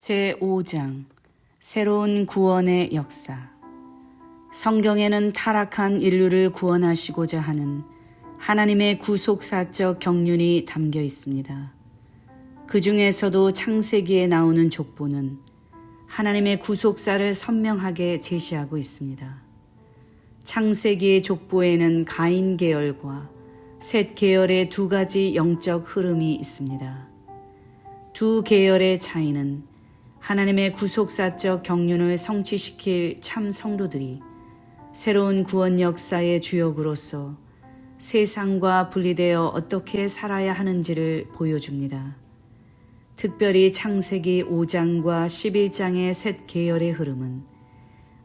제5장 새로운 구원의 역사. 성경에는 타락한 인류를 구원하시고자 하는 하나님의 구속사적 경륜이 담겨 있습니다. 그 중에서도 창세기에 나오는 족보는 하나님의 구속사를 선명하게 제시하고 있습니다. 창세기의 족보에는 가인 계열과 셋 계열의 두 가지 영적 흐름이 있습니다. 두 계열의 차이는 하나님의 구속사적 경륜을 성취시킬 참 성도들이 새로운 구원 역사의 주역으로서 세상과 분리되어 어떻게 살아야 하는지를 보여줍니다. 특별히 창세기 5장과 11장의 셋 계열의 흐름은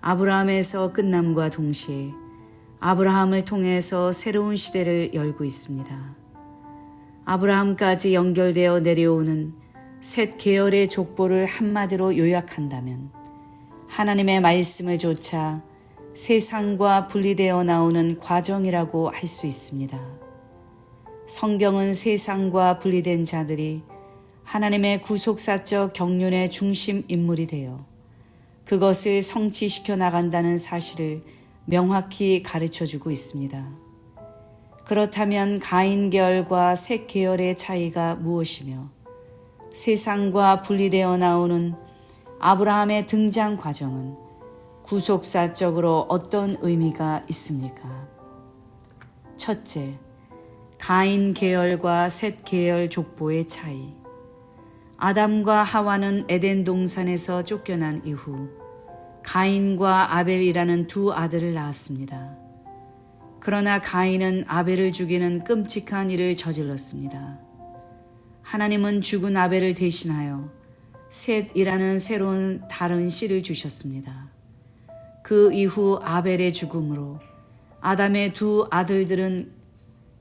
아브라함에서 끝남과 동시에 아브라함을 통해서 새로운 시대를 열고 있습니다. 아브라함까지 연결되어 내려오는 셋 계열의 족보를 한마디로 요약한다면 하나님의 말씀을 조차 세상과 분리되어 나오는 과정이라고 할 수 있습니다. 성경은 세상과 분리된 자들이 하나님의 구속사적 경륜의 중심 인물이 되어 그것을 성취시켜 나간다는 사실을 명확히 가르쳐주고 있습니다. 그렇다면 가인 계열과 셋 계열의 차이가 무엇이며 세상과 분리되어 나오는 아브라함의 등장 과정은 구속사적으로 어떤 의미가 있습니까? 첫째, 가인 계열과 셋 계열 족보의 차이. 아담과 하와는 에덴 동산에서 쫓겨난 이후 가인과 아벨이라는 두 아들을 낳았습니다. 그러나 가인은 아벨을 죽이는 끔찍한 일을 저질렀습니다. 하나님은 죽은 아벨을 대신하여 셋이라는 새로운 다른 씨를 주셨습니다. 그 이후 아벨의 죽음으로 아담의 두 아들들은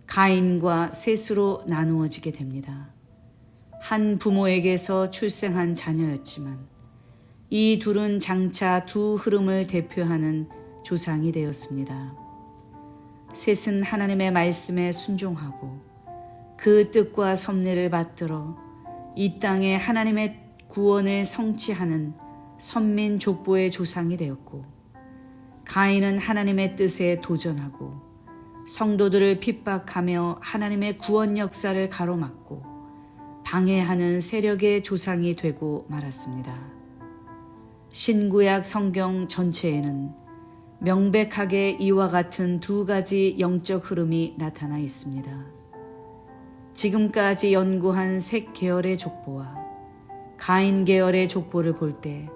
가인과 셋으로 나누어지게 됩니다. 한 부모에게서 출생한 자녀였지만 이 둘은 장차 두 흐름을 대표하는 조상이 되었습니다. 셋은 하나님의 말씀에 순종하고 그 뜻과 섭리를 받들어 이 땅에 하나님의 구원을 성취하는 선민 족보의 조상이 되었고, 가인은 하나님의 뜻에 도전하고 성도들을 핍박하며 하나님의 구원 역사를 가로막고 방해하는 세력의 조상이 되고 말았습니다. 신구약 성경 전체에는 명백하게 이와 같은 두 가지 영적 흐름이 나타나 있습니다. 지금까지 연구한 셋 계열의 족보와 가인 계열의 족보를 볼 때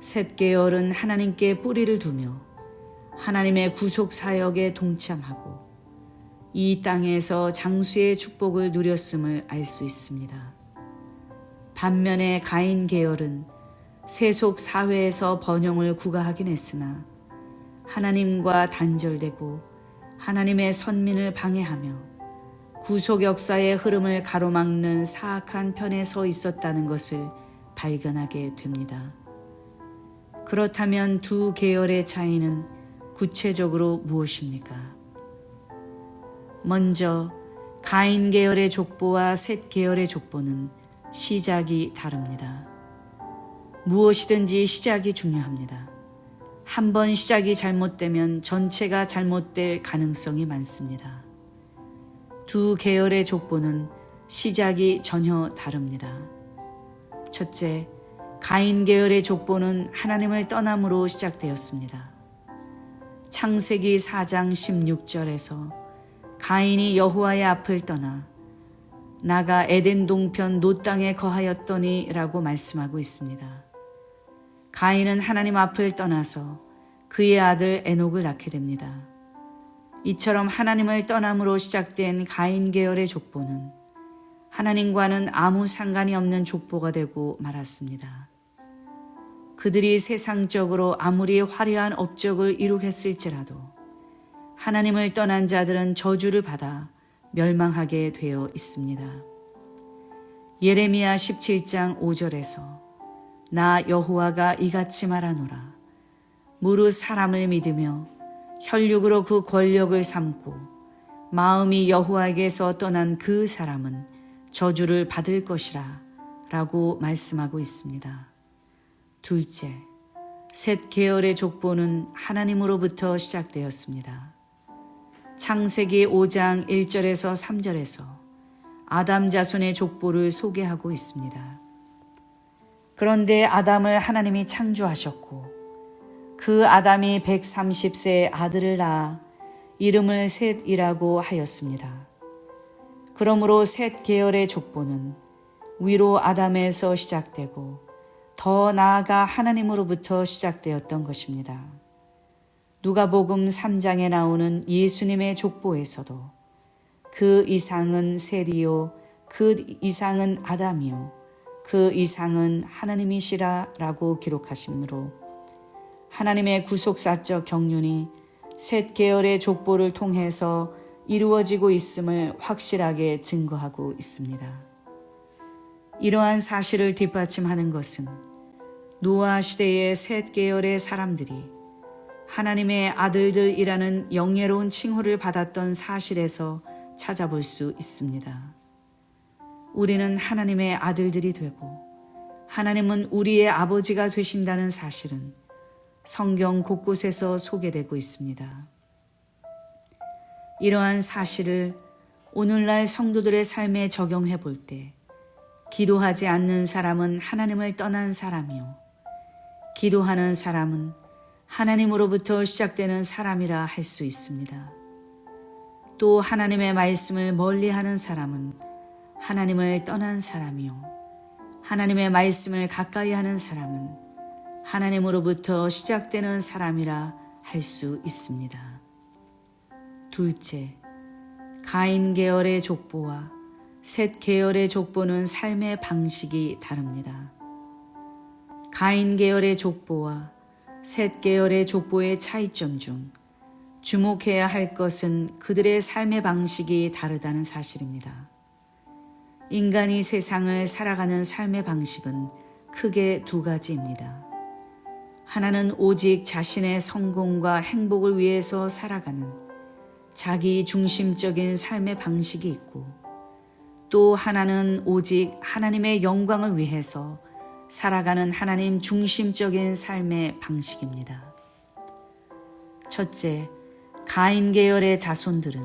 셋 계열은 하나님께 뿌리를 두며 하나님의 구속 사역에 동참하고 이 땅에서 장수의 축복을 누렸음을 알 수 있습니다. 반면에 가인 계열은 세속 사회에서 번영을 구가하긴 했으나 하나님과 단절되고 하나님의 선민을 방해하며 구속 역사의 흐름을 가로막는 사악한 편에 서 있었다는 것을 발견하게 됩니다. 그렇다면 두 계열의 차이는 구체적으로 무엇입니까? 먼저 가인 계열의 족보와 셋 계열의 족보는 시작이 다릅니다. 무엇이든지 시작이 중요합니다. 한번 시작이 잘못되면 전체가 잘못될 가능성이 많습니다. 두 계열의 족보는 시작이 전혀 다릅니다. 첫째, 가인 계열의 족보는 하나님을 떠남으로 시작되었습니다. 창세기 4장 16절에서 가인이 여호와의 앞을 떠나 나가 에덴 동편 노 땅에 거하였더니 라고 말씀하고 있습니다. 가인은 하나님 앞을 떠나서 그의 아들 에녹을 낳게 됩니다. 이처럼 하나님을 떠남으로 시작된 가인 계열의 족보는 하나님과는 아무 상관이 없는 족보가 되고 말았습니다. 그들이 세상적으로 아무리 화려한 업적을 이루겠을지라도 하나님을 떠난 자들은 저주를 받아 멸망하게 되어 있습니다. 예레미야 17장 5절에서 나 여호와가 이같이 말하노라. 무릇 사람을 믿으며 혈육으로 그 권력을 삼고 마음이 여호와에게서 떠난 그 사람은 저주를 받을 것이라 라고 말씀하고 있습니다. 둘째, 셋 계열의 족보는 하나님으로부터 시작되었습니다. 창세기 5장 1절에서 3절에서 아담 자손의 족보를 소개하고 있습니다. 그런데 아담을 하나님이 창조하셨고 그 아담이 130세에 아들을 낳아 이름을 셋이라고 하였습니다. 그러므로 셋 계열의 족보는 위로 아담에서 시작되고 더 나아가 하나님으로부터 시작되었던 것입니다. 누가복음 3장에 나오는 예수님의 족보에서도 그 이상은 셋이요 그 이상은 아담이요 그 이상은 하나님이시라 라고 기록하시므로 하나님의 구속사적 경륜이 셋 계열의 족보를 통해서 이루어지고 있음을 확실하게 증거하고 있습니다. 이러한 사실을 뒷받침하는 것은 노아 시대의 셋 계열의 사람들이 하나님의 아들들이라는 영예로운 칭호를 받았던 사실에서 찾아볼 수 있습니다. 우리는 하나님의 아들들이 되고 하나님은 우리의 아버지가 되신다는 사실은 성경 곳곳에서 소개되고 있습니다. 이러한 사실을 오늘날 성도들의 삶에 적용해 볼 때 기도하지 않는 사람은 하나님을 떠난 사람이요 기도하는 사람은 하나님으로부터 시작되는 사람이라 할 수 있습니다. 또 하나님의 말씀을 멀리하는 사람은 하나님을 떠난 사람이요 하나님의 말씀을 가까이 하는 사람은 하나님으로부터 시작되는 사람이라 할 수 있습니다. 둘째, 가인 계열의 족보와 셋 계열의 족보는 삶의 방식이 다릅니다. 가인 계열의 족보와 셋 계열의 족보의 차이점 중 주목해야 할 것은 그들의 삶의 방식이 다르다는 사실입니다. 인간이 세상을 살아가는 삶의 방식은 크게 두 가지입니다. 하나는 오직 자신의 성공과 행복을 위해서 살아가는 자기 중심적인 삶의 방식이 있고 또 하나는 오직 하나님의 영광을 위해서 살아가는 하나님 중심적인 삶의 방식입니다. 첫째, 가인 계열의 자손들은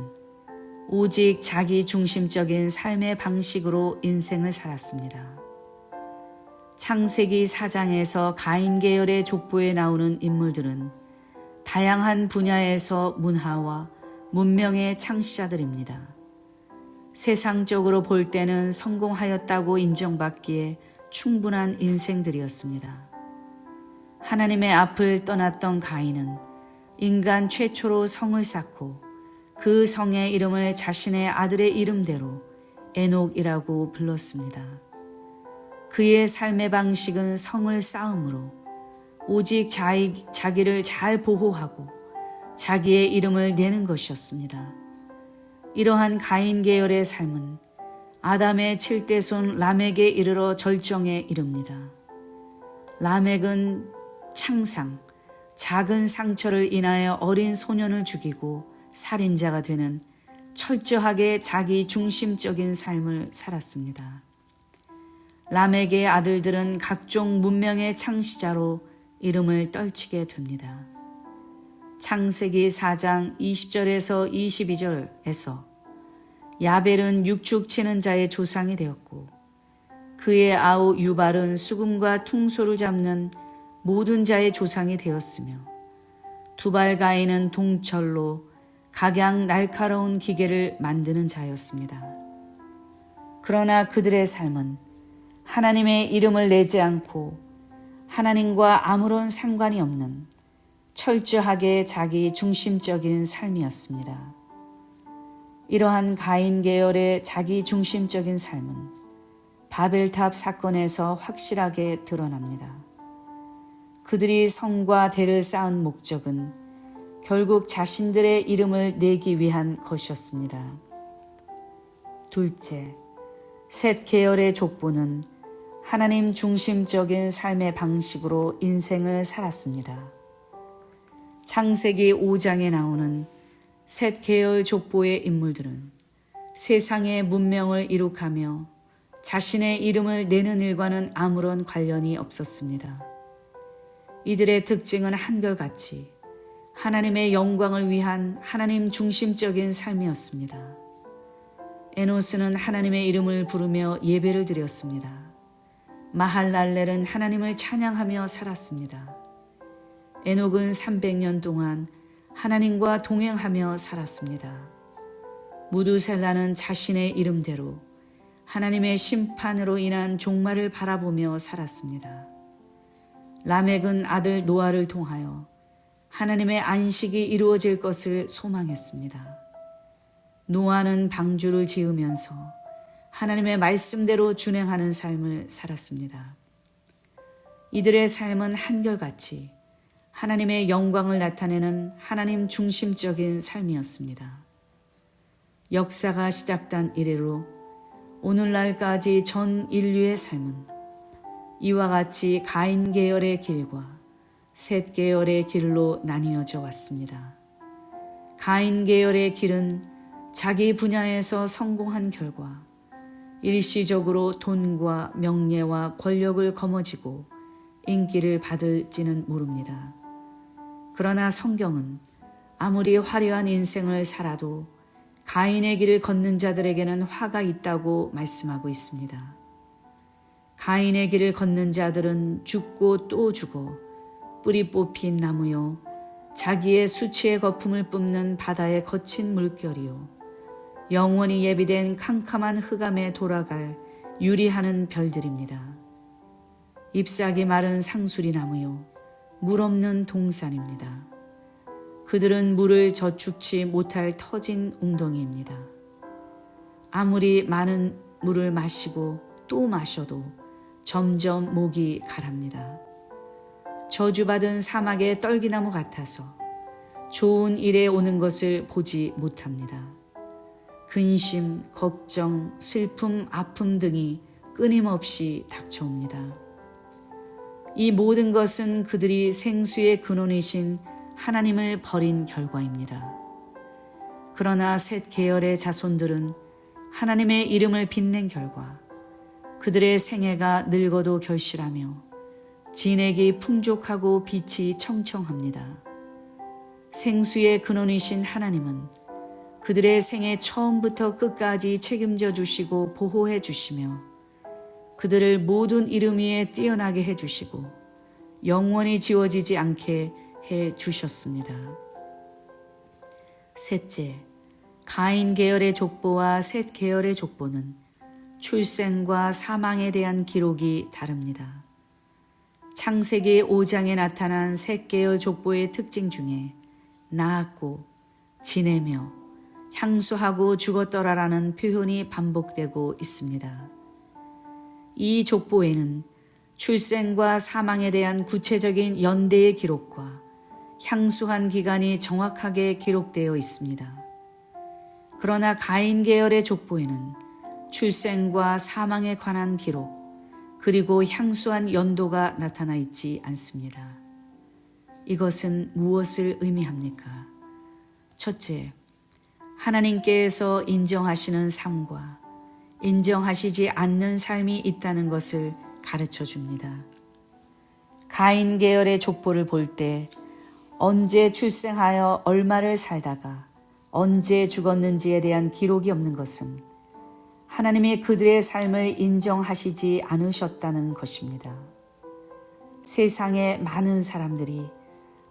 오직 자기 중심적인 삶의 방식으로 인생을 살았습니다. 창세기 4장에서 가인 계열의 족보에 나오는 인물들은 다양한 분야에서 문화와 문명의 창시자들입니다. 세상적으로 볼 때는 성공하였다고 인정받기에 충분한 인생들이었습니다. 하나님의 앞을 떠났던 가인은 인간 최초로 성을 쌓고 그 성의 이름을 자신의 아들의 이름대로 에녹이라고 불렀습니다. 그의 삶의 방식은 성을 쌓음으로 오직 자기를 잘 보호하고 자기의 이름을 내는 것이었습니다. 이러한 가인 계열의 삶은 아담의 7대손 라멕에 이르러 절정에 이릅니다. 라멕은 창상, 작은 상처를 인하여 어린 소년을 죽이고 살인자가 되는 철저하게 자기 중심적인 삶을 살았습니다. 라멕의 아들들은 각종 문명의 창시자로 이름을 떨치게 됩니다. 창세기 4장 20절에서 22절에서 야벨은 육축 치는 자의 조상이 되었고 그의 아우 유발은 수금과 퉁소를 잡는 모든 자의 조상이 되었으며 두발 가인은 동철로 각양 날카로운 기계를 만드는 자였습니다. 그러나 그들의 삶은 하나님의 이름을 내지 않고 하나님과 아무런 상관이 없는 철저하게 자기 중심적인 삶이었습니다. 이러한 가인 계열의 자기 중심적인 삶은 바벨탑 사건에서 확실하게 드러납니다. 그들이 성과 대를 쌓은 목적은 결국 자신들의 이름을 내기 위한 것이었습니다. 둘째, 셋 계열의 족보는 하나님 중심적인 삶의 방식으로 인생을 살았습니다. 창세기 5장에 나오는 셋 계열 족보의 인물들은 세상의 문명을 이룩하며 자신의 이름을 내는 일과는 아무런 관련이 없었습니다. 이들의 특징은 한결같이 하나님의 영광을 위한 하나님 중심적인 삶이었습니다. 에노스는 하나님의 이름을 부르며 예배를 드렸습니다. 마할랄렐은 하나님을 찬양하며 살았습니다. 에녹은 300년 동안 하나님과 동행하며 살았습니다. 무두셀라는 자신의 이름대로 하나님의 심판으로 인한 종말을 바라보며 살았습니다. 라멕은 아들 노아를 통하여 하나님의 안식이 이루어질 것을 소망했습니다. 노아는 방주를 지으면서 하나님의 말씀대로 준행하는 삶을 살았습니다. 이들의 삶은 한결같이 하나님의 영광을 나타내는 하나님 중심적인 삶이었습니다. 역사가 시작된 이래로 오늘날까지 전 인류의 삶은 이와 같이 가인 계열의 길과 셋 계열의 길로 나뉘어져 왔습니다. 가인 계열의 길은 자기 분야에서 성공한 결과 일시적으로 돈과 명예와 권력을 거머쥐고 인기를 받을지는 모릅니다. 그러나 성경은 아무리 화려한 인생을 살아도 가인의 길을 걷는 자들에게는 화가 있다고 말씀하고 있습니다. 가인의 길을 걷는 자들은 죽고 또 죽어 뿌리 뽑힌 나무요, 자기의 수치의 거품을 뿜는 바다의 거친 물결이요, 영원히 예비된 캄캄한 흑암에 돌아갈 유리하는 별들입니다. 잎사귀 마른 상수리나무요, 물 없는 동산입니다. 그들은 물을 저축치 못할 터진 웅덩이입니다. 아무리 많은 물을 마시고 또 마셔도 점점 목이 가랍니다. 저주받은 사막의 떨기나무 같아서 좋은 일에 오는 것을 보지 못합니다. 근심, 걱정, 슬픔, 아픔 등이 끊임없이 닥쳐옵니다. 이 모든 것은 그들이 생수의 근원이신 하나님을 버린 결과입니다. 그러나 셋 계열의 자손들은 하나님의 이름을 빛낸 결과 그들의 생애가 늙어도 결실하며 진액이 풍족하고 빛이 청청합니다. 생수의 근원이신 하나님은 그들의 생애 처음부터 끝까지 책임져 주시고 보호해 주시며 그들을 모든 이름 위에 뛰어나게 해 주시고 영원히 지워지지 않게 해 주셨습니다. 셋째, 가인 계열의 족보와 셋 계열의 족보는 출생과 사망에 대한 기록이 다릅니다. 창세기 5장에 나타난 셋 계열 족보의 특징 중에 낳았고 지내며 향수하고 죽었더라라는 표현이 반복되고 있습니다. 이 족보에는 출생과 사망에 대한 구체적인 연대의 기록과 향수한 기간이 정확하게 기록되어 있습니다. 그러나 가인 계열의 족보에는 출생과 사망에 관한 기록, 그리고 향수한 연도가 나타나 있지 않습니다. 이것은 무엇을 의미합니까? 첫째, 하나님께서 인정하시는 삶과 인정하시지 않는 삶이 있다는 것을 가르쳐 줍니다. 가인 계열의 족보를 볼 때 언제 출생하여 얼마를 살다가 언제 죽었는지에 대한 기록이 없는 것은 하나님이 그들의 삶을 인정하시지 않으셨다는 것입니다. 세상의 많은 사람들이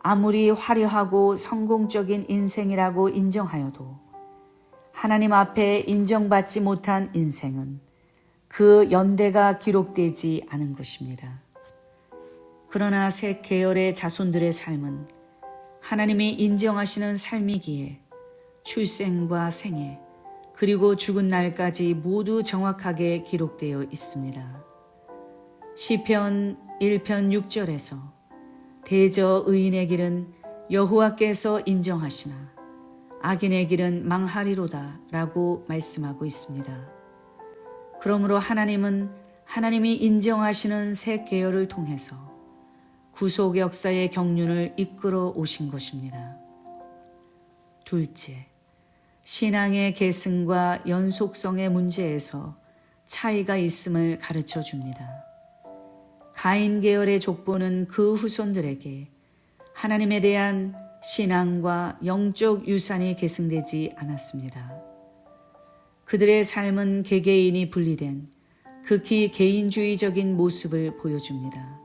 아무리 화려하고 성공적인 인생이라고 인정하여도 하나님 앞에 인정받지 못한 인생은 그 연대가 기록되지 않은 것입니다. 그러나 셋 계열의 자손들의 삶은 하나님이 인정하시는 삶이기에 출생과 생애 그리고 죽은 날까지 모두 정확하게 기록되어 있습니다. 시편 1편 6절에서 대저 의인의 길은 여호와께서 인정하시나 악인의 길은 망하리로다 라고 말씀하고 있습니다. 그러므로 하나님은 하나님이 인정하시는 셋 계열을 통해서 구속 역사의 경륜을 이끌어 오신 것입니다. 둘째, 신앙의 계승과 연속성의 문제에서 차이가 있음을 가르쳐 줍니다. 가인 계열의 족보는 그 후손들에게 하나님에 대한 신앙과 영적 유산이 계승되지 않았습니다. 그들의 삶은 개개인이 분리된 극히 개인주의적인 모습을 보여줍니다.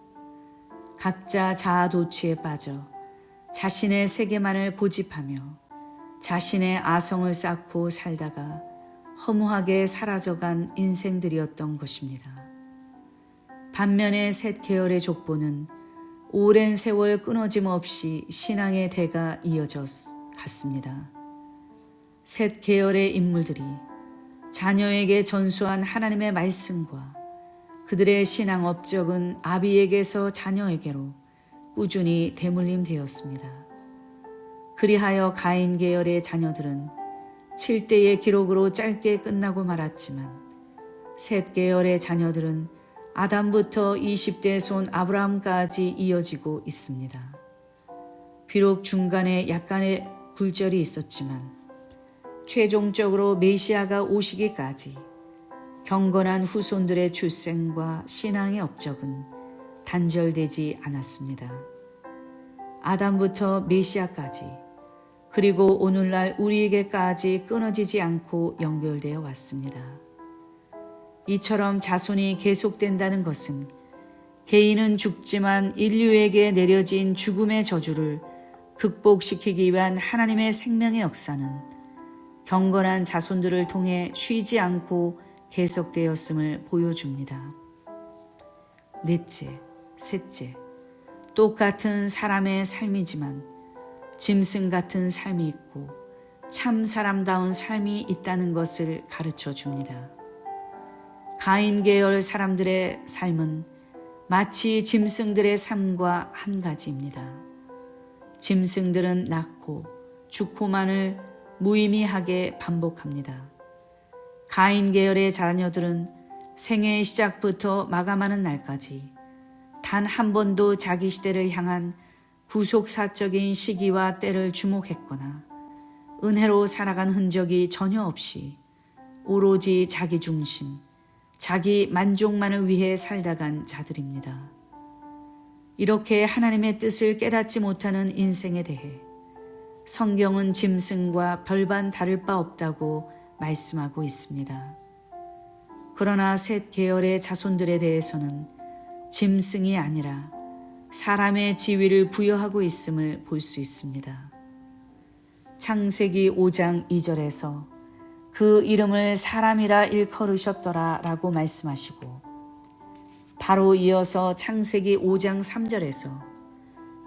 각자 자아도취에 빠져 자신의 세계만을 고집하며 자신의 아성을 쌓고 살다가 허무하게 사라져간 인생들이었던 것입니다. 반면에 셋 계열의 족보는 오랜 세월 끊어짐 없이 신앙의 대가 이어져 갔습니다. 셋 계열의 인물들이 자녀에게 전수한 하나님의 말씀과 그들의 신앙 업적은 아비에게서 자녀에게로 꾸준히 대물림되었습니다. 그리하여 가인 계열의 자녀들은 7대의 기록으로 짧게 끝나고 말았지만 셋 계열의 자녀들은 아담부터 20대 손 아브라함까지 이어지고 있습니다. 비록 중간에 약간의 굴절이 있었지만 최종적으로 메시아가 오시기까지 경건한 후손들의 출생과 신앙의 업적은 단절되지 않았습니다. 아담부터 메시아까지 그리고 오늘날 우리에게까지 끊어지지 않고 연결되어 왔습니다. 이처럼 자손이 계속된다는 것은 개인은 죽지만 인류에게 내려진 죽음의 저주를 극복시키기 위한 하나님의 생명의 역사는 경건한 자손들을 통해 쉬지 않고 계속되었음을 보여줍니다. 넷째, 셋째, 똑같은 사람의 삶이지만 짐승 같은 삶이 있고 참 사람다운 삶이 있다는 것을 가르쳐 줍니다. 가인 계열 사람들의 삶은 마치 짐승들의 삶과 한 가지입니다. 짐승들은 낳고 죽고만을 무의미하게 반복합니다. 가인 계열의 자녀들은 생애의 시작부터 마감하는 날까지 단 한 번도 자기 시대를 향한 구속사적인 시기와 때를 주목했거나 은혜로 살아간 흔적이 전혀 없이 오로지 자기 중심, 자기 만족만을 위해 살다간 자들입니다. 이렇게 하나님의 뜻을 깨닫지 못하는 인생에 대해 성경은 짐승과 별반 다를 바 없다고 말씀하고 있습니다. 그러나 셋 계열의 자손들에 대해서는 짐승이 아니라 사람의 지위를 부여하고 있음을 볼 수 있습니다. 창세기 5장 2절에서 그 이름을 사람이라 일컬으셨더라 라고 말씀하시고 바로 이어서 창세기 5장 3절에서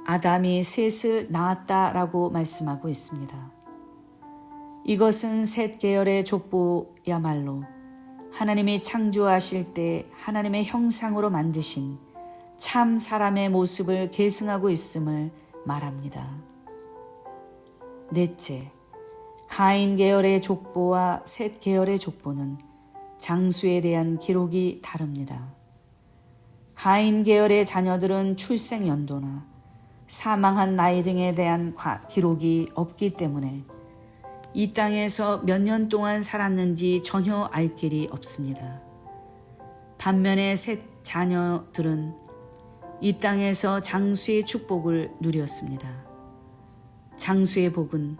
아담이 셋을 낳았다 라고 말씀하고 있습니다. 이것은 셋 계열의 족보야말로 하나님이 창조하실 때 하나님의 형상으로 만드신 참 사람의 모습을 계승하고 있음을 말합니다. 넷째, 가인 계열의 족보와 셋 계열의 족보는 장수에 대한 기록이 다릅니다. 가인 계열의 자녀들은 출생 연도나 사망한 나이 등에 대한 기록이 없기 때문에 이 땅에서 몇 년 동안 살았는지 전혀 알 길이 없습니다. 반면에 셋 자녀들은 이 땅에서 장수의 축복을 누렸습니다. 장수의 복은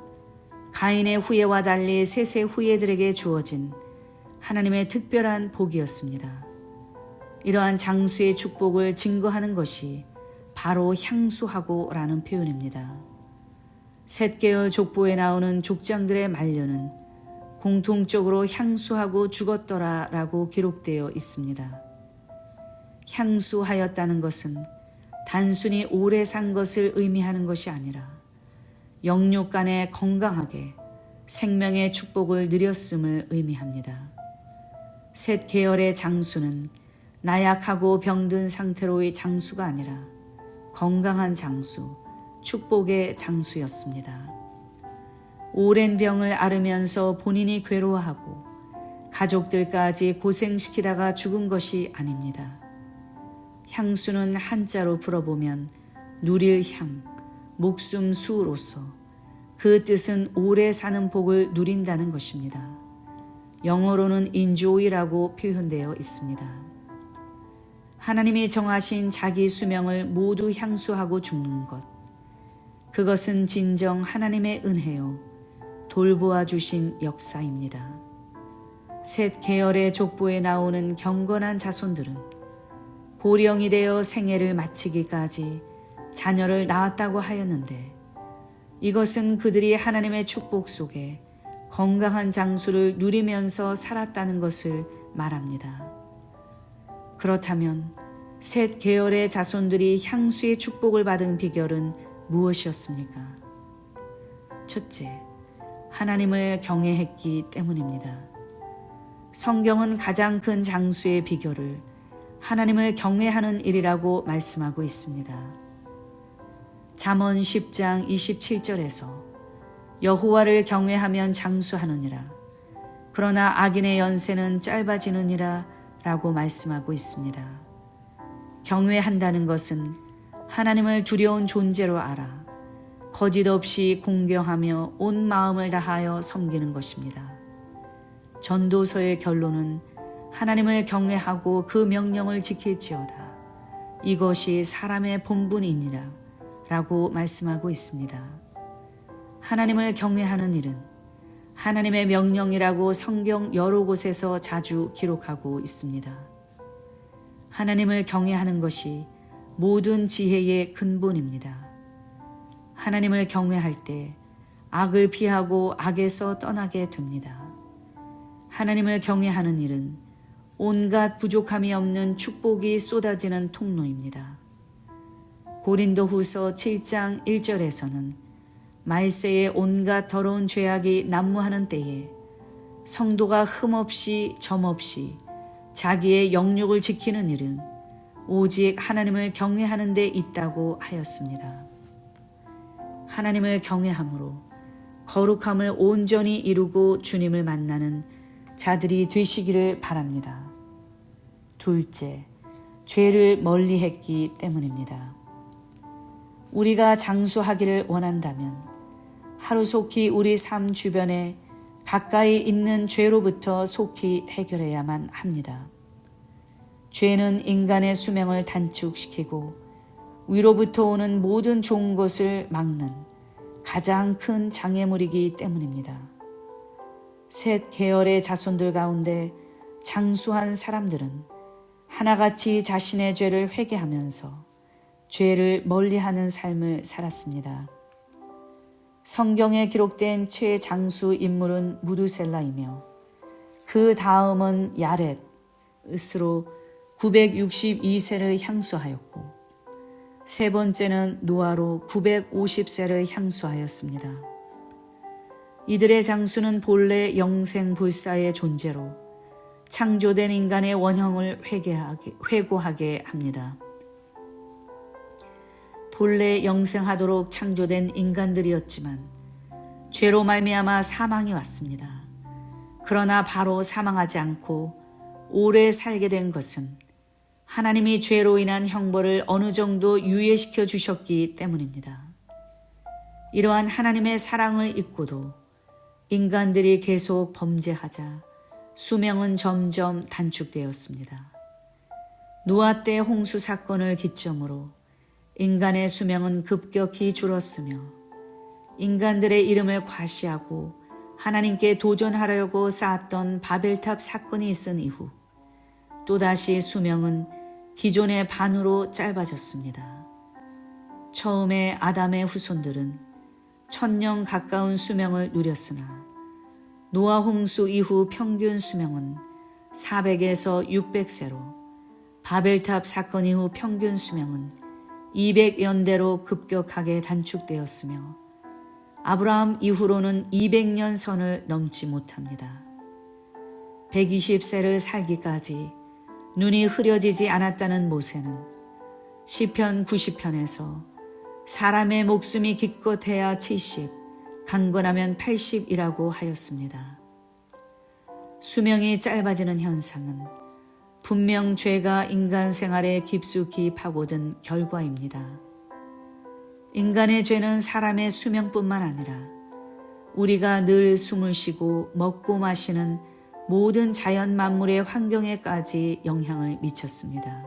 가인의 후예와 달리 셋의 후예들에게 주어진 하나님의 특별한 복이었습니다. 이러한 장수의 축복을 증거하는 것이 바로 향수하고라는 표현입니다. 셋 계열 족보에 나오는 족장들의 말년은 공통적으로 향수하고 죽었더라 라고 기록되어 있습니다. 향수하였다는 것은 단순히 오래 산 것을 의미하는 것이 아니라 영육 간에 건강하게 생명의 축복을 누렸음을 의미합니다. 셋 계열의 장수는 나약하고 병든 상태로의 장수가 아니라 건강한 장수, 축복의 장수였습니다. 오랜 병을 앓으면서 본인이 괴로워하고 가족들까지 고생시키다가 죽은 것이 아닙니다. 향수는 한자로 풀어보면 누릴 향, 목숨 수로서 그 뜻은 오래 사는 복을 누린다는 것입니다. 영어로는 enjoy라고 표현되어 있습니다. 하나님이 정하신 자기 수명을 모두 향수하고 죽는 것. 그것은 진정 하나님의 은혜요, 돌보아 주신 역사입니다. 셋 계열의 족보에 나오는 경건한 자손들은 고령이 되어 생애를 마치기까지 자녀를 낳았다고 하였는데, 이것은 그들이 하나님의 축복 속에 건강한 장수를 누리면서 살았다는 것을 말합니다. 그렇다면 셋 계열의 자손들이 향수의 축복을 받은 비결은 무엇이었습니까? 첫째, 하나님을 경외했기 때문입니다. 성경은 가장 큰 장수의 비결을 하나님을 경외하는 일이라고 말씀하고 있습니다. 잠언 10장 27절에서 여호와를 경외하면 장수하느니라, 그러나 악인의 연세는 짧아지느니라 라고 말씀하고 있습니다. 경외한다는 것은 하나님을 두려운 존재로 알아 거짓 없이 공경하며 온 마음을 다하여 섬기는 것입니다. 전도서의 결론은 하나님을 경외하고 그 명령을 지킬지어다, 이것이 사람의 본분이니라 라고 말씀하고 있습니다. 하나님을 경외하는 일은 하나님의 명령이라고 성경 여러 곳에서 자주 기록하고 있습니다. 하나님을 경외하는 것이 모든 지혜의 근본입니다. 하나님을 경외할 때 악을 피하고 악에서 떠나게 됩니다. 하나님을 경외하는 일은 온갖 부족함이 없는 축복이 쏟아지는 통로입니다. 고린도후서 7장 1절에서는 말세에 온갖 더러운 죄악이 난무하는 때에 성도가 흠없이 점없이 자기의 영육을 지키는 일은 오직 하나님을 경외하는 데 있다고 하였습니다. 하나님을 경외함으로 거룩함을 온전히 이루고 주님을 만나는 자들이 되시기를 바랍니다. 둘째, 죄를 멀리했기 때문입니다. 우리가 장수하기를 원한다면 하루속히 우리 삶 주변에 가까이 있는 죄로부터 속히 해결해야만 합니다. 죄는 인간의 수명을 단축시키고 위로부터 오는 모든 좋은 것을 막는 가장 큰 장애물이기 때문입니다. 셋 계열의 자손들 가운데 장수한 사람들은 하나같이 자신의 죄를 회개하면서 죄를 멀리하는 삶을 살았습니다. 성경에 기록된 최장수 인물은 무두셀라이며 그 다음은 야렛으로 962세를 향수하였고, 세 번째는 노아로 950세를 향수하였습니다. 이들의 장수는 본래 영생불사의 존재로 창조된 인간의 원형을 회고하게 합니다. 본래 영생하도록 창조된 인간들이었지만 죄로 말미암아 사망이 왔습니다. 그러나 바로 사망하지 않고 오래 살게 된 것은 하나님이 죄로 인한 형벌을 어느 정도 유예시켜 주셨기 때문입니다. 이러한 하나님의 사랑을 잊고도 인간들이 계속 범죄하자 수명은 점점 단축되었습니다. 노아 때 홍수 사건을 기점으로 인간의 수명은 급격히 줄었으며, 인간들의 이름을 과시하고 하나님께 도전하려고 쌓았던 바벨탑 사건이 있은 이후 또다시 수명은 기존의 반으로 짧아졌습니다. 처음에 아담의 후손들은 1000년 가까운 수명을 누렸으나 노아 홍수 이후 평균 수명은 400에서 600세로, 바벨탑 사건 이후 평균 수명은 200연대로 급격하게 단축되었으며 아브라함 이후로는 200년 선을 넘지 못합니다. 120세를 살기까지 눈이 흐려지지 않았다는 모세는 시편 90편에서 사람의 목숨이 기껏해야 70, 강건하면 80이라고 하였습니다. 수명이 짧아지는 현상은 분명 죄가 인간 생활에 깊숙이 파고든 결과입니다. 인간의 죄는 사람의 수명뿐만 아니라 우리가 늘 숨을 쉬고 먹고 마시는 모든 자연 만물의 환경에까지 영향을 미쳤습니다.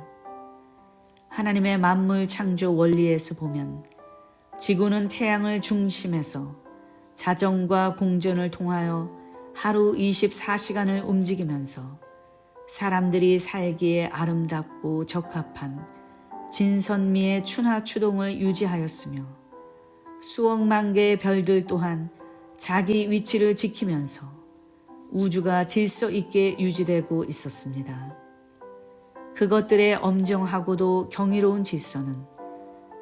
하나님의 만물 창조 원리에서 보면 지구는 태양을 중심에서 자전과 공전을 통하여 하루 24시간을 움직이면서 사람들이 살기에 아름답고 적합한 진선미의 춘하 추동을 유지하였으며 수억만 개의 별들 또한 자기 위치를 지키면서 우주가 질서 있게 유지되고 있었습니다. 그것들의 엄정하고도 경이로운 질서는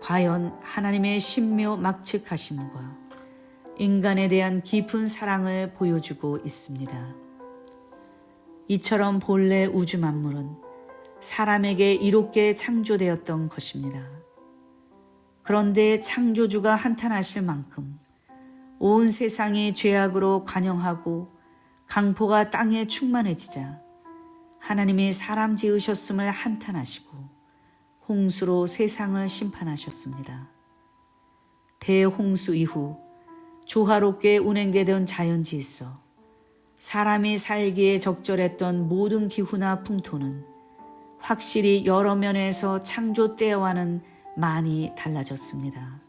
과연 하나님의 신묘 막측하심과 인간에 대한 깊은 사랑을 보여주고 있습니다. 이처럼 본래 우주 만물은 사람에게 이롭게 창조되었던 것입니다. 그런데 창조주가 한탄하실 만큼 온 세상이 죄악으로 관영하고 강포가 땅에 충만해지자 하나님이 사람 지으셨음을 한탄하시고 홍수로 세상을 심판하셨습니다. 대홍수 이후 조화롭게 운행되던 자연질서, 사람이 살기에 적절했던 모든 기후나 풍토는 확실히 여러 면에서 창조 때와는 많이 달라졌습니다.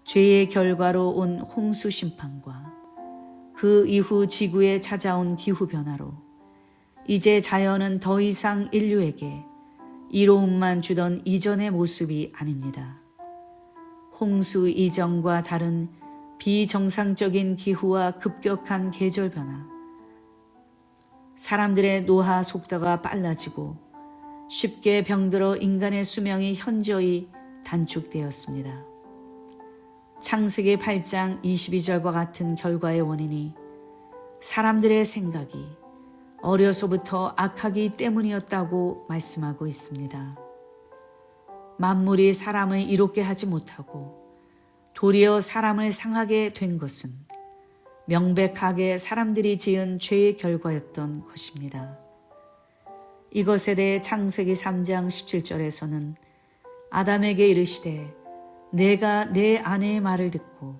죄의 결과로 온 홍수 심판과 그 이후 지구에 찾아온 기후변화로 이제 자연은 더 이상 인류에게 이로움만 주던 이전의 모습이 아닙니다. 홍수 이전과 다른 비정상적인 기후와 급격한 계절 변화, 사람들의 노화 속도가 빨라지고 쉽게 병들어 인간의 수명이 현저히 단축되었습니다. 창세기 8장 22절과 같은 결과의 원인이 사람들의 생각이 어려서부터 악하기 때문이었다고 말씀하고 있습니다. 만물이 사람을 이롭게 하지 못하고 도리어 사람을 상하게 된 것은 명백하게 사람들이 지은 죄의 결과였던 것입니다. 이것에 대해 창세기 3장 17절에서는 아담에게 이르시되 내가 내 아내의 말을 듣고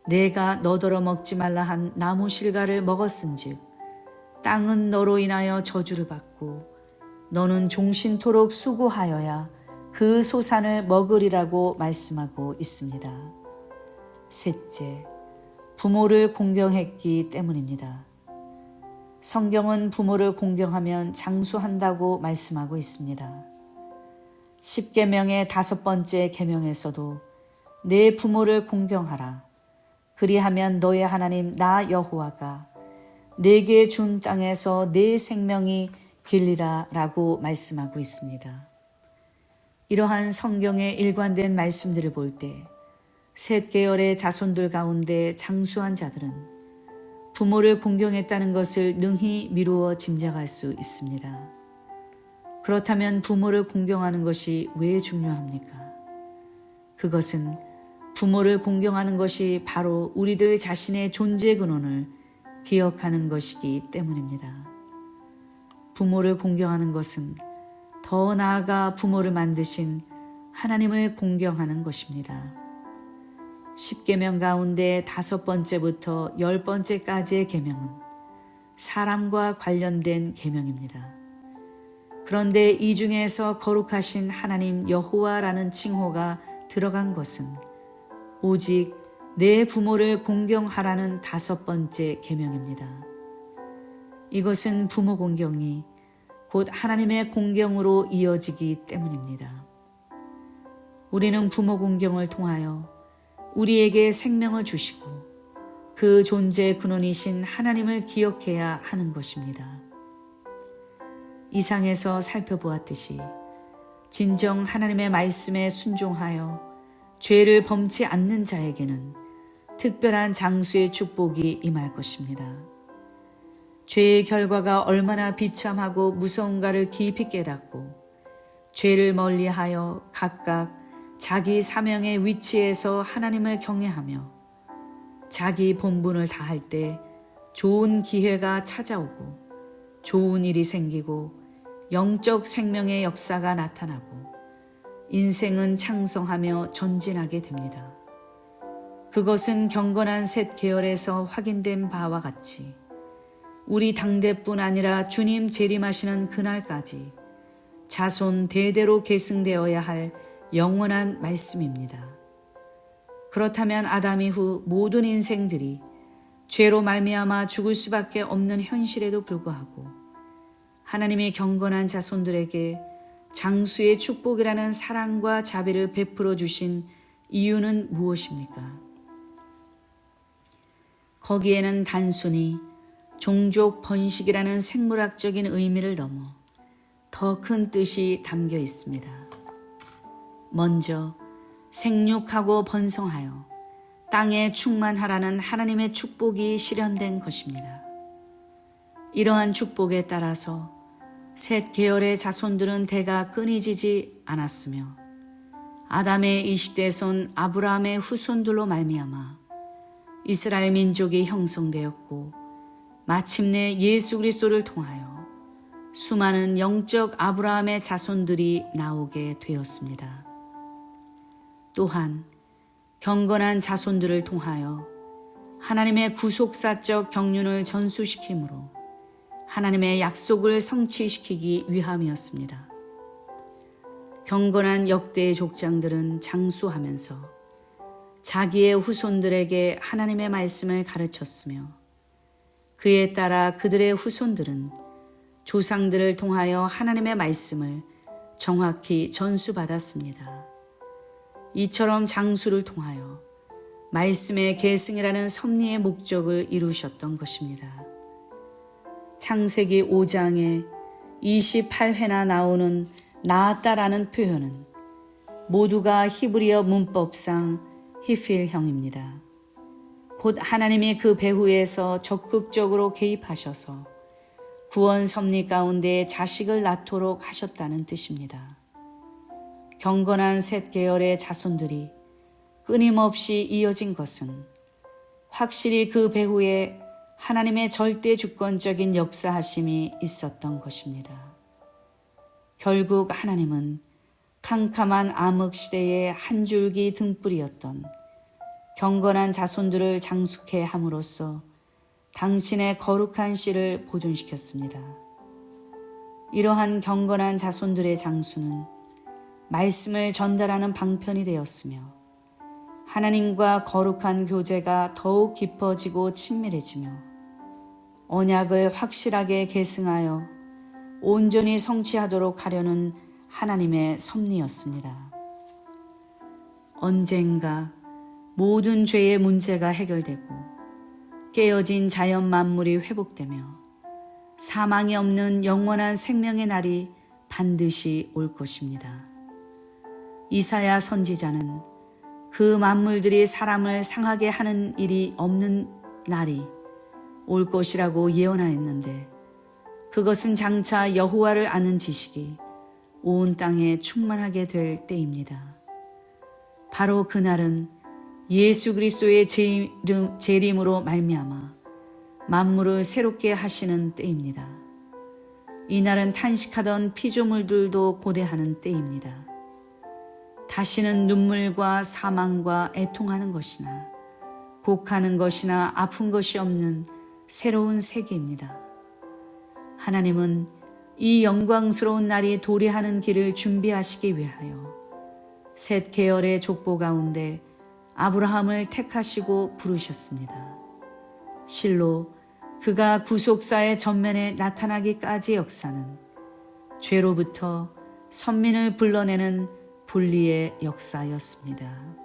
내가 너더러 먹지 말라 한 나무 실과를 먹었은즉 땅은 너로 인하여 저주를 받고 너는 종신토록 수고하여야 그 소산을 먹으리라고 말씀하고 있습니다. 셋째, 부모를 공경했기 때문입니다. 성경은 부모를 공경하면 장수한다고 말씀하고 있습니다. 10계명의 5번째 계명에서도 내 부모를 공경하라. 그리하면 너의 하나님 나 여호와가 내게 준 땅에서 내 생명이 길리라 라고 말씀하고 있습니다. 이러한 성경의 일관된 말씀들을 볼 때 셋 계열의 자손들 가운데 장수한 자들은 부모를 공경했다는 것을 능히 미루어 짐작할 수 있습니다. 그렇다면 부모를 공경하는 것이 왜 중요합니까? 그것은 부모를 공경하는 것이 바로 우리들 자신의 존재 근원을 기억하는 것이기 때문입니다. 부모를 공경하는 것은 더 나아가 부모를 만드신 하나님을 공경하는 것입니다. 10계명 가운데 5번째부터 10번째까지의 계명은 사람과 관련된 계명입니다. 그런데 이 중에서 거룩하신 하나님 여호와라는 칭호가 들어간 것은 오직 내 부모를 공경하라는 5번째 계명입니다. 이것은 부모 공경이 곧 하나님의 공경으로 이어지기 때문입니다. 우리는 부모 공경을 통하여 우리에게 생명을 주시고 그 존재의 근원이신 하나님을 기억해야 하는 것입니다. 이상에서 살펴보았듯이 진정 하나님의 말씀에 순종하여 죄를 범치 않는 자에게는 특별한 장수의 축복이 임할 것입니다. 죄의 결과가 얼마나 비참하고 무서운가를 깊이 깨닫고 죄를 멀리하여 각각 자기 사명의 위치에서 하나님을 경외하며 자기 본분을 다할 때 좋은 기회가 찾아오고 좋은 일이 생기고 영적 생명의 역사가 나타나고 인생은 창성하며 전진하게 됩니다. 그것은 경건한 셋 계열에서 확인된 바와 같이 우리 당대뿐 아니라 주님 재림하시는 그날까지 자손 대대로 계승되어야 할 영원한 말씀입니다. 그렇다면 아담 이후 모든 인생들이 죄로 말미암아 죽을 수밖에 없는 현실에도 불구하고 하나님의 경건한 자손들에게 장수의 축복이라는 사랑과 자비를 베풀어 주신 이유는 무엇입니까? 거기에는 단순히 종족 번식이라는 생물학적인 의미를 넘어 더 큰 뜻이 담겨 있습니다. 먼저 생육하고 번성하여 땅에 충만하라는 하나님의 축복이 실현된 것입니다. 이러한 축복에 따라서 셋 계열의 자손들은 대가 끊이지지 않았으며 아담의 20대 손 아브라함의 후손들로 말미암아 이스라엘 민족이 형성되었고 마침내 예수 그리스도를 통하여 수많은 영적 아브라함의 자손들이 나오게 되었습니다. 또한 경건한 자손들을 통하여 하나님의 구속사적 경륜을 전수시키므로 하나님의 약속을 성취시키기 위함이었습니다. 경건한 역대의 족장들은 장수하면서 자기의 후손들에게 하나님의 말씀을 가르쳤으며 그에 따라 그들의 후손들은 조상들을 통하여 하나님의 말씀을 정확히 전수받았습니다. 이처럼 장수를 통하여 말씀의 계승이라는 섭리의 목적을 이루셨던 것입니다. 창세기 5장에 28회나 나오는 낳았다라는 표현은 모두가 히브리어 문법상 히필형입니다. 곧 하나님이 그 배후에서 적극적으로 개입하셔서 구원 섭리 가운데 자식을 낳도록 하셨다는 뜻입니다. 경건한 셋 계열의 자손들이 끊임없이 이어진 것은 확실히 그 배후에 하나님의 절대 주권적인 역사하심이 있었던 것입니다. 결국 하나님은 캄캄한 암흑 시대의 한 줄기 등불이었던 경건한 자손들을 장숙해 함으로써 당신의 거룩한 씨를 보존시켰습니다. 이러한 경건한 자손들의 장수는 말씀을 전달하는 방편이 되었으며 하나님과 거룩한 교제가 더욱 깊어지고 친밀해지며 언약을 확실하게 계승하여 온전히 성취하도록 하려는 하나님의 섭리였습니다. 언젠가 모든 죄의 문제가 해결되고 깨어진 자연 만물이 회복되며 사망이 없는 영원한 생명의 날이 반드시 올 것입니다. 이사야 선지자는 그 만물들이 사람을 상하게 하는 일이 없는 날이 올 것이라고 예언하였는데 그것은 장차 여호와를 아는 지식이 온 땅에 충만하게 될 때입니다. 바로 그날은 예수 그리스도의 재림으로 말미암아 만물을 새롭게 하시는 때입니다. 이날은 탄식하던 피조물들도 고대하는 때입니다. 다시는 눈물과 사망과 애통하는 것이나 곡하는 것이나 아픈 것이 없는 새로운 세계입니다. 하나님은 이 영광스러운 날이 도래하는 길을 준비하시기 위하여 셋 계열의 족보 가운데 아브라함을 택하시고 부르셨습니다. 실로 그가 구속사의 전면에 나타나기까지 역사는 죄로부터 선민을 불러내는 분리의 역사였습니다.